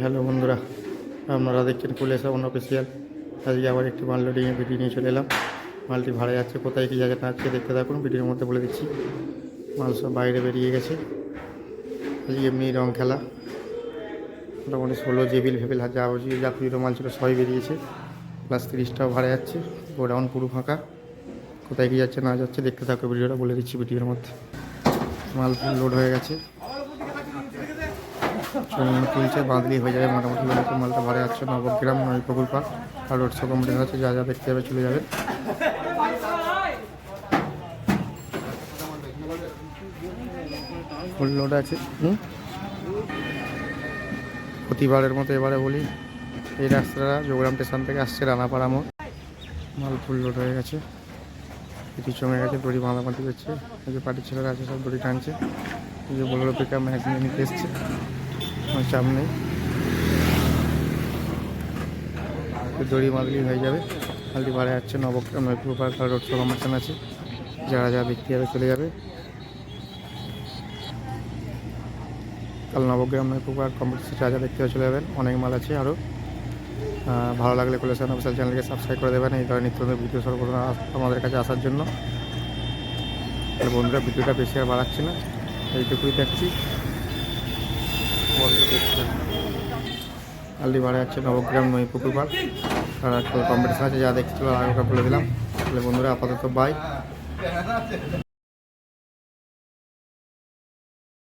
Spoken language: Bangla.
হ্যালো বন্ধুরা, আপনারা দেখছেন কুলেসা অনঅফিসিয়াল। আজকে আবার একটি মাল লোডিংয়ে ভিডিও নিয়ে চলে এলাম। মালটি ভাড়া যাচ্ছে, কোথায় কী জায়গাটা আছে দেখতে থাকুন, ভিডিওর মধ্যে বলে দিচ্ছি। মাল সব বাইরে বেরিয়ে গেছে। আজকে এমনি রং খেলা, মোটামুটি 16 জেবিল ফেবিল যা পুজোর মাল ছিল সবই বেরিয়েছে। প্লাস 30টাও ভাড়া যাচ্ছে। গোডাউন পুরো ফাঁকা। কোথায় কী যাচ্ছে না যাচ্ছে দেখতে থাকো, ভিডিওটা বলে দিচ্ছি ভিডিওর মধ্যে। মাল ফুল লোড হয়ে গেছে, তুলছে, বাঁধলি হয়ে যাবে মোটামুটি। মালটা ভাড়া যাচ্ছে নবগ্রাম নৈপুকুর পার্ক আর রোড শো কমপ্লিট আছে। যা যা দেখতে যাবে চলে যাবে। ফুল লোড আছে। প্রতিবারের মতো এবারে বলি, এই রাস্তাটা যোগগ্রাম স্টেশন থেকে আসছে রানাপাড়া মোড়। মাল ফুল লোড হয়ে গেছে, কিছু জমে গেছে, দড়ি বাঁধাবাঁধি করছে। এই যে পার্টির ছেলেরা আছে সব দড়ি টানছে। এই যে বড় পিক আপ ম্যাক্স নিয়ে নিতে এসছে, চাপ নেই, দড়ি বাঁধলি হয়ে যাবে। খালি ভাড়া যাচ্ছে নবগ্রাম নৈপুকুর পার্ক আর রোড শো কম্পিটিশন আছে। যারা যা দেখতে যাবে চলে যাবে। কাল নবগ্রাম নৈপুকুর পার্ক কম্পিটিশন যা যা দেখতে হবে চলে যাবেন। অনেক মাল আছে আরও। ভালো লাগলে কুলেসা অফিসিয়াল চ্যানেলকে সাবস্ক্রাইব করে দেবেন এই ধরনের নিত্য নতুন ভিডিও সর্বপ্রথম আমাদের কাছে আসার জন্য। বন্ধুরা, ভিডিওটা বেশি আর বাড়াচ্ছি না, এইটুকুই দেখছি। কালটি ভাড়া যাচ্ছে নবগ্রাম নৈপুকুর পার্ক আর কম্পিটিশন আছে, যা দেখতে চলো আগে বলে দিলাম। তাহলে বন্ধুরা আপাতত বাই।